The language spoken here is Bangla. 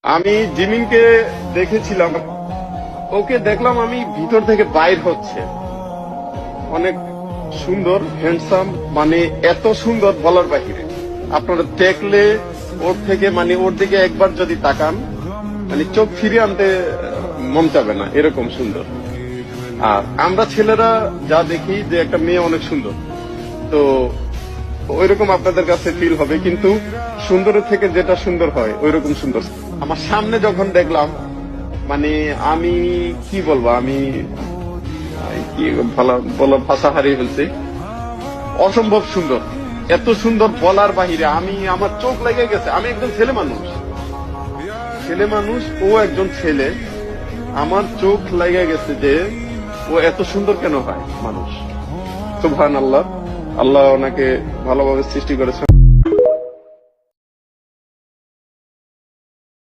আমি জিমিনকে দেখেছিলাম, ওকে দেখলাম আমি ভিতর থেকে বাইর হচ্ছে, অনেক সুন্দর, হ্যান্ডসাম, মানে এত সুন্দর বলার বাহিরে। আপনারা দেখলে ওর থেকে, মানে ওর দিকে একবার যদি তাকান, মানে চোখ ফিরিয়ে আনতে মন চাবে না, এরকম সুন্দর। আর আমরা ছেলেরা যা দেখি যে একটা মেয়ে অনেক সুন্দর, তো ওইরকম আপনাদের কাছে ফিল হবে, কিন্তু সুন্দরের থেকে যেটা সুন্দর হয় ওইরকম সুন্দর। আমার সামনে যখন দেখলাম, মানে আমি কি বলবো, আমি কি বলার ভাষা হারিয়ে ফেলছি। অসম্ভব সুন্দর, এত সুন্দর বলার বাহিরে। আমার চোখ লেগে গেছে। আমি একজন ছেলে মানুষ, ও একজন ছেলে, আমার চোখ লেগে গেছে যে ও এত সুন্দর কেন হয় মানুষ। সুবহানাল্লাহ, আল্লাহ ওনাকে ভালোভাবে সৃষ্টি করেছেন।